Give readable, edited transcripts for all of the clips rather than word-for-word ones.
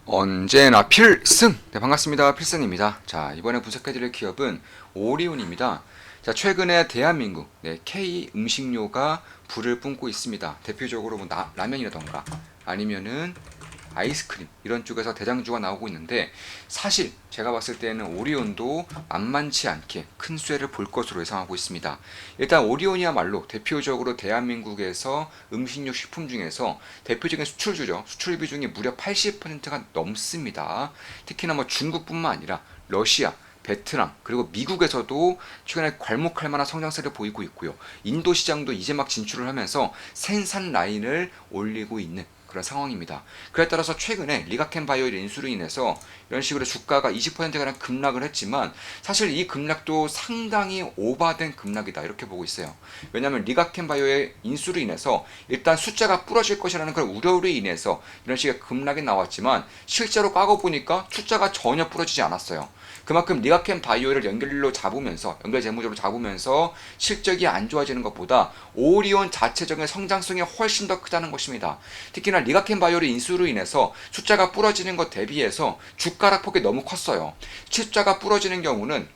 언제나 필승! 네, 반갑습니다. 필승입니다. 자, 이번에 분석해드릴 기업은 오리온입니다. 자, 최근에 대한민국 K 음식료가 불을 뿜고 있습니다. 대표적으로 뭐 라면이라던가 아니면은 아이스크림 이런 쪽에서 대장주가 나오고 있는데, 사실 제가 봤을 때는 오리온도 만만치 않게 큰 수혜를 볼 것으로 예상하고 있습니다. 일단 오리온이야말로 대표적으로 대한민국에서 음식료 식품 중에서 대표적인 수출주죠. 수출 비중이 무려 80%가 넘습니다. 특히나 뭐 중국뿐만 아니라 러시아, 베트남 그리고 미국에서도 최근에 괄목할 만한 성장세를 보이고 있고요. 인도 시장도 이제 막 진출을 하면서 생산 라인을 올리고 있는 그런 상황입니다. 그에 따라서 최근에 리가켄바이오의 인수로 인해서 이런 식으로 주가가 20%가량 급락을 했지만, 사실 이 급락도 상당히 오바된 급락이다 이렇게 보고 있어요. 왜냐하면 리가켄바이오의 인수로 인해서 일단 숫자가 부러질 것이라는 그런 우려로 인해서 이런 식의 급락이 나왔지만, 실제로 까고 보니까 숫자가 전혀 부러지지 않았어요. 그만큼 리가켄 바이오를 연결로 잡으면서, 연결 재무적으로 잡으면서 실적이 안 좋아지는 것보다 오리온 자체적인 성장성이 훨씬 더 크다는 것입니다. 특히나 리가켄 바이오의 인수로 인해서 숫자가 부러지는 것 대비해서 주가 하락폭이 너무 컸어요. 숫자가 부러지는 경우는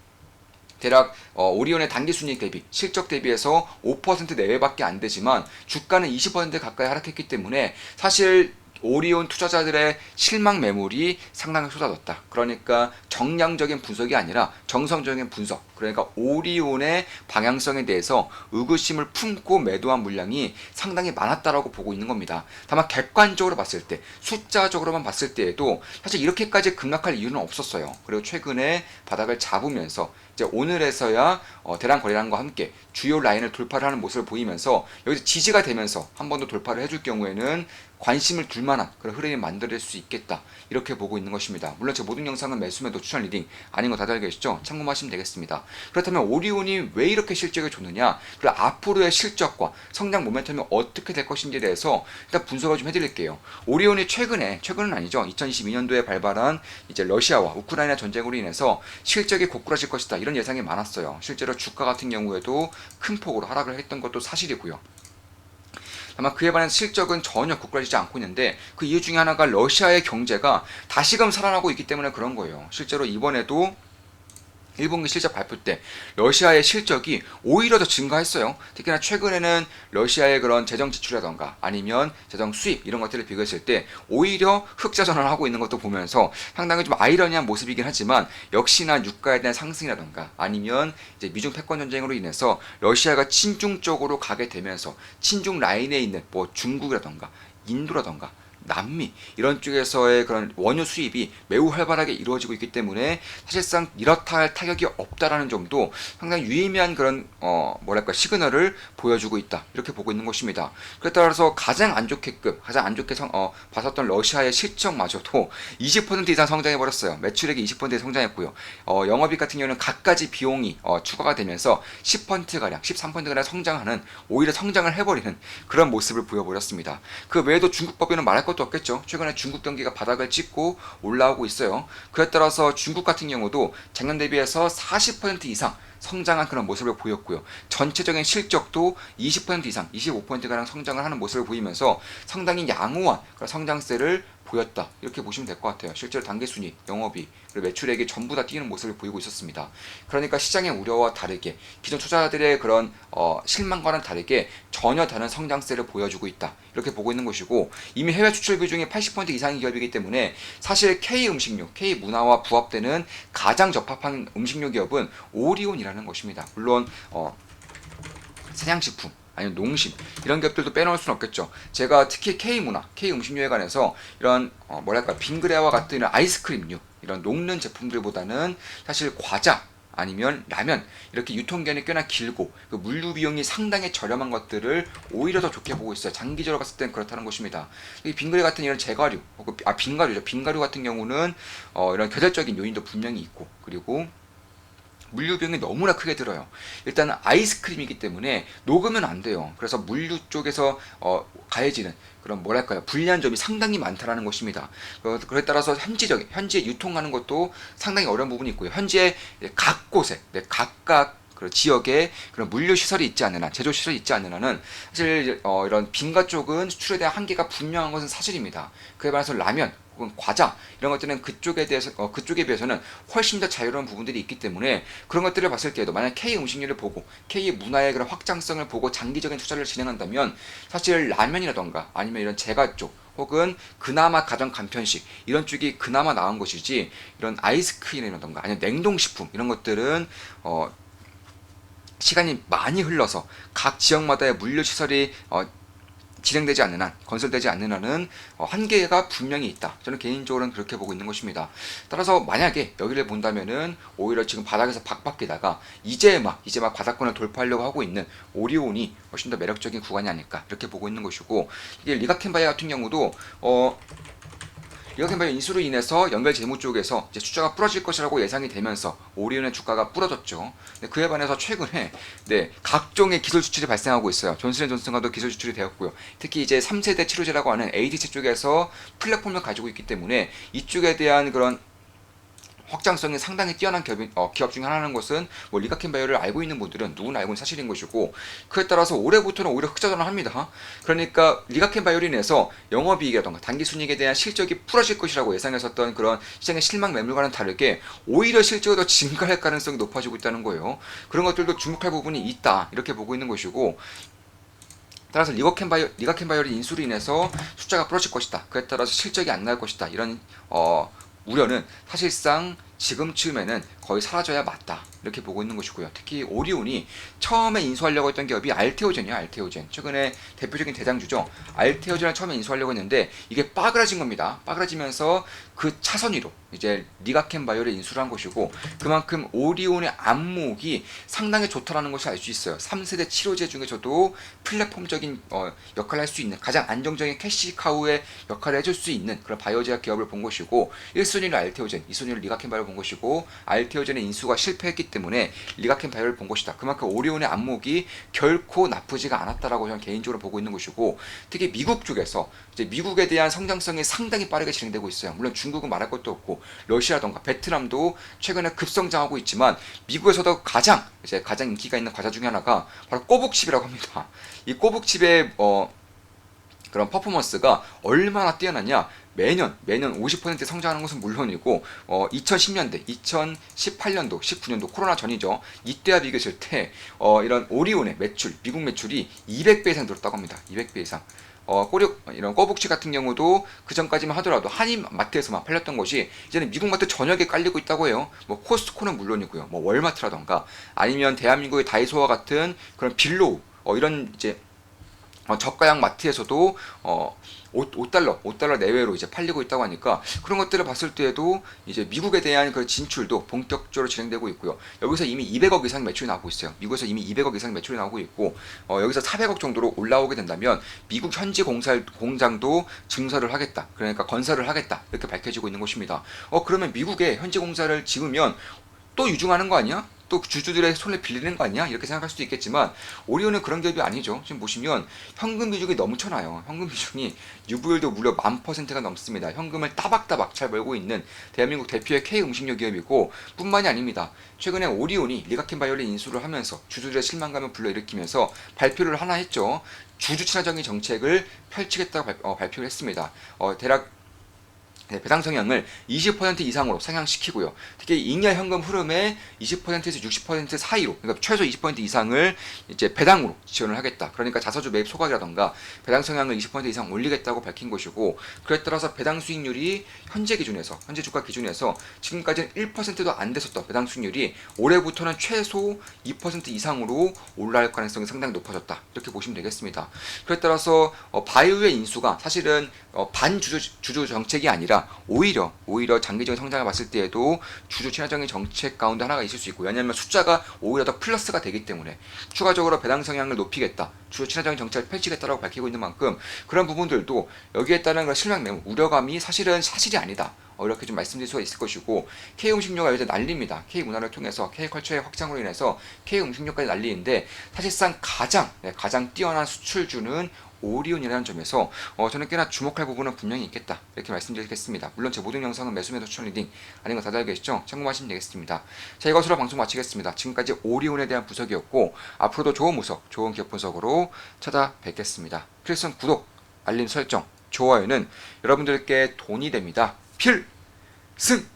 대략 오리온의 단기순이익 대비, 실적 대비해서 5% 내외밖에 안 되지만 주가는 20% 가까이 하락했기 때문에 사실 오리온 투자자들의 실망 매물이 상당히 쏟아졌다. 그러니까 정량적인 분석이 아니라 정성적인 분석, 그러니까 오리온의 방향성에 대해서 의구심을 품고 매도한 물량이 상당히 많았다라고 보고 있는 겁니다. 다만 객관적으로 봤을 때, 숫자적으로만 봤을 때에도 사실 이렇게까지 급락할 이유는 없었어요. 그리고 최근에 바닥을 잡으면서 이제 오늘에서야 대량 거래량과 함께 주요 라인을 돌파를 하는 모습을 보이면서 여기서 지지가 되면서 한 번 더 돌파를 해줄 경우에는 관심을 둘 만한 그런 흐름이 만들어질 수 있겠다, 이렇게 보고 있는 것입니다. 물론 제 모든 영상은 매수매도 추천 리딩 아닌 거 다들 알고 계시죠? 참고하시면 되겠습니다. 그렇다면 오리온이 왜 이렇게 실적이 좋느냐, 그리고 앞으로의 실적과 성장 모멘텀이 어떻게 될 것인지에 대해서 일단 분석을 좀 해드릴게요. 오리온이 최근은 아니죠, 2022년도에 발발한 이제 러시아와 우크라이나 전쟁으로 인해서 실적이 고꾸라질 것이다, 이런 예상이 많았어요. 실제로 주가 같은 경우에도 큰 폭으로 하락을 했던 것도 사실이고요. 다만 그에 반해 실적은 전혀 고꾸라지지 않고 있는데, 그 이유 중에 하나가 러시아의 경제가 다시금 살아나고 있기 때문에 그런 거예요. 실제로 이번에도 1분기 실적 발표 때 러시아의 실적이 오히려 더 증가했어요. 특히나 최근에는 러시아의 그런 재정 지출이라던가 아니면 재정 수입 이런 것들을 비교했을 때 오히려 흑자 전환을 하고 있는 것도 보면서 상당히 좀 아이러니한 모습이긴 하지만, 역시나 유가에 대한 상승이라던가 아니면 이제 미중 패권 전쟁으로 인해서 러시아가 친중 쪽으로 가게 되면서 친중 라인에 있는 뭐 중국이라던가 인도라던가 남미 이런 쪽에서의 그런 원유 수입이 매우 활발하게 이루어지고 있기 때문에 사실상 이렇다 할 타격이 없다라는 점도 상당히 유의미한 그런 뭐랄까 시그널을 보여주고 있다, 이렇게 보고 있는 것입니다. 그에 따라서 가장 안 좋게 봤었던 러시아의 실적마저도 20% 이상 성장해 버렸어요. 매출액이 20% 성장했고요. 영업이익 같은 경우는 갖가지 비용이 추가가 되면서 10%가량 13%가량 성장하는, 오히려 성장을 해버리는 그런 모습을 보여버렸습니다. 그 외에도 중국 법인은 말할 것도 없겠죠. 최근에 중국 경기가 바닥을 찍고 올라오고 있어요. 그에 따라서 중국 같은 경우도 작년 대비해서 40% 이상 성장한 그런 모습을 보였고요. 전체적인 실적도 20% 이상, 25%가량 성장을 하는 모습을 보이면서 상당히 양호한 그런 성장세를 보였다, 이렇게 보시면 될 것 같아요. 실제로 단기순이익, 영업이익, 그리고 매출액이 전부 다 뛰는 모습을 보이고 있었습니다. 그러니까 시장의 우려와 다르게 기존 투자자들의 그런 실망과는 다르게 전혀 다른 성장세를 보여주고 있다, 이렇게 보고 있는 것이고, 이미 해외 수출 비중이 80% 이상인 기업이기 때문에 사실 K 음식료, K 문화와 부합되는 가장 적합한 음식료 기업은 오리온이라는 것입니다. 물론 사냥식품 아니면 농심 이런 기업들도 빼놓을 수는 없겠죠. 제가 특히 K문화, K음식료에 관해서 이런 뭐랄까 빙그레와 같은 아이스크림류, 이런 녹는 제품들보다는 사실 과자 아니면 라면, 이렇게 유통기한이 꽤나 길고 그 물류 비용이 상당히 저렴한 것들을 오히려 더 좋게 보고 있어요. 장기적으로 봤을 땐 그렇다는 것입니다. 이 빙그레 같은 이런 제과류, 빙가류죠. 빙가류 같은 경우는 이런 계절적인 요인도 분명히 있고, 그리고 물류 비용이 너무나 크게 들어요. 일단 아이스크림이기 때문에 녹으면 안 돼요. 그래서 물류 쪽에서 가해지는 그런 뭐랄까요, 불리한 점이 상당히 많다라는 것입니다. 그에 따라서 현지에 유통하는 것도 상당히 어려운 부분이 있고요. 현재 각 곳에 각각 그런 지역에 그런 물류 시설이 있지 않는 한, 제조 시설이 있지 않는 한은 사실 이런 빈과 쪽은 수출에 대한 한계가 분명한 것은 사실입니다. 그에 반해서 라면 혹은 과자 이런 것들은 그쪽에 비해서는 훨씬 더 자유로운 부분들이 있기 때문에 그런 것들을 봤을 때에도 만약 K 음식료를 보고 K 문화의 그런 확장성을 보고 장기적인 투자를 진행한다면 사실 라면이라던가 아니면 이런 제과 쪽 혹은 그나마 가정 간편식 이런 쪽이 그나마 나은 것이지, 이런 아이스크림이라던가 아니면 냉동식품 이런 것들은 시간이 많이 흘러서 각 지역마다의 물류 시설이 진행되지 않는 한, 건설되지 않는 한은 한계가 분명히 있다. 저는 개인적으로는 그렇게 보고 있는 것입니다. 따라서 만약에 여기를 본다면은 오히려 지금 바닥에서 박박기다가 이제 막 바닥권을 돌파하려고 하고 있는 오리온이 훨씬 더 매력적인 구간이 아닐까 이렇게 보고 있는 것이고, 이게 리가켄바이오 같은 경우도 리가켄바이오 인수로 인해서 연결 재무 쪽에서 이제 주가가 부러질 것이라고 예상이 되면서 오리온의 주가가 부러졌죠. 그에 반해서 최근에 각종의 기술 수출이 발생하고 있어요. 존슨앤존슨과도 기술 수출이 되었고요. 특히 이제 3세대 치료제라고 하는 ADC 쪽에서 플랫폼을 가지고 있기 때문에 이쪽에 대한 그런 확장성이 상당히 뛰어난 기업 중에 하나라는 것은 리가켄바이오를 알고 있는 분들은 누구나 알고 있는 사실인 것이고, 그에 따라서 올해부터는 오히려 흑자전환을 합니다. 그러니까 리가켄바이오로 인해서 영업이익이라던가 단기순이익에 대한 실적이 풀어질 것이라고 예상했었던 그런 시장의 실망 매물과는 다르게 오히려 실적이 더 증가할 가능성이 높아지고 있다는 거예요. 그런 것들도 주목할 부분이 있다 이렇게 보고 있는 것이고, 따라서 리가켄바이오의 인수로 인해서 숫자가 부러질 것이다, 그에 따라서 실적이 안 나올 것이다, 이런 우려는 사실상 지금쯤에는 거의 사라져야 맞다 이렇게 보고 있는 것이고요. 특히 오리온이 처음에 인수하려고 했던 기업이 알테오젠이에요. 알테오젠, 최근에 대표적인 대장주죠. 알테오젠을 처음에 인수하려고 했는데 이게 빠그라진 겁니다. 빠그라지면서 그 차선 위로 이제 리가켄바이오를 인수를 한 것이고, 그만큼 오리온의 안목이 상당히 좋다라는 것을 알 수 있어요. 3세대 치료제 중에서도 플랫폼적인 역할을 할 수 있는 가장 안정적인 캐시카우의 역할을 해줄 수 있는 그런 바이오제약 기업을 본 것이고, 1순위를 알테오젠, 2순위를 리가켄바이오를 본 것이고, 알테오젠의 인수가 실패했기 때문에 리가켄바이오를 본 것이다. 그만큼 오리온의 안목이 결코 나쁘지가 않았다라고 저는 개인적으로 보고 있는 것이고, 특히 미국 쪽에서 이제 미국에 대한 성장성이 상당히 빠르게 진행되고 있어요. 물론 중국은 말할 것도 없고 러시아라던가 베트남도 최근에 급성장하고 있지만 미국에서도 가장 인기가 있는 과자 중에 하나가 바로 꼬북칩이라고 합니다. 이 꼬북칩의 그런 퍼포먼스가 얼마나 뛰어나냐, 매년 50% 성장하는 것은 물론이고 2010년대, 2018년도, 19년도 코로나 전이죠. 이때와 비교했을 때 이런 오리온의 매출, 미국 매출이 200배 이상 늘었다고 합니다. 200배 이상. 이런 꼬북치 같은 경우도 그 전까지만 하더라도 한인 마트에서만 팔렸던 것이 이제는 미국 마트 전역에 깔리고 있다고 해요. 코스트코는 물론이고요. 월마트라던가 아니면 대한민국의 다이소와 같은 그런 빌로우 이런 이제 저가형 마트에서도 5달러 내외로 이제 팔리고 있다고 하니까, 그런 것들을 봤을 때에도 이제 미국에 대한 그 진출도 본격적으로 진행되고 있고요. 여기서 이미 200억 이상 매출이 나오고 있어요. 미국에서 이미 200억 이상 매출이 나오고 있고, 여기서 400억 정도로 올라오게 된다면 미국 현지 공장도 증설을 하겠다, 그러니까 건설을 하겠다 이렇게 밝혀지고 있는 것입니다. 그러면 미국에 현지 공사를 지으면 또 유증하는 거 아니야? 또 주주들의 손을 빌리는 거 아니야? 이렇게 생각할 수도 있겠지만 오리온은 그런 기업이 아니죠. 지금 보시면 현금 비중이 넘쳐나요. 현금 비중이 유보율도 무려 1000%가 넘습니다. 현금을 따박따박 잘 벌고 있는 대한민국 대표의 K 음식료 기업이고, 뿐만이 아닙니다. 최근에 오리온이 리가켄바이오를 인수를 하면서 주주들의 실망감을 불러일으키면서 발표를 하나 했죠. 주주 친화적인 정책을 펼치겠다고 발표를 했습니다. 대략 배당 성향을 20% 이상으로 상향시키고요. 특히 잉여 현금 흐름의 20%에서 60% 사이로, 그러니까 최소 20% 이상을 이제 배당으로 지원을 하겠다. 그러니까 자사주 매입 소각이라던가 배당 성향을 20% 이상 올리겠다고 밝힌 것이고, 그에 따라서 배당 수익률이 현재 주가 기준에서 지금까지는 1%도 안 됐었던 배당 수익률이 올해부터는 최소 2% 이상으로 올라갈 가능성이 상당히 높아졌다, 이렇게 보시면 되겠습니다. 그에 따라서 바이오의 인수가 사실은 반주주 정책이 아니라 오히려 장기적인 성장을 봤을 때에도 주주 친화적인 정책 가운데 하나가 있을 수 있고, 왜냐하면 숫자가 오히려 더 플러스가 되기 때문에 추가적으로 배당 성향을 높이겠다, 주주 친화적인 정책을 펼치겠다라고 밝히고 있는 만큼 그런 부분들도 여기에 따른 실망 매물, 우려감이 사실이 아니다, 이렇게 좀 말씀드릴 수가 있을 것이고, K음식료가 요새 난립니다. K문화를 통해서 K컬처의 확장으로 인해서 K음식료까지 난리인데 사실상 가장 뛰어난 수출주는 오리온이라는 점에서 저는 꽤나 주목할 부분은 분명히 있겠다 이렇게 말씀드리겠습니다. 물론 제 모든 영상은 매수매도 추천 리딩 아닌 거 다들 알고 계시죠? 참고하시면 되겠습니다. 자, 이것으로 방송 마치겠습니다. 지금까지 오리온에 대한 분석이었고 앞으로도 좋은 분석, 좋은 기업 분석으로 찾아뵙겠습니다. 필승 구독, 알림 설정, 좋아요는 여러분들께 돈이 됩니다. 필승!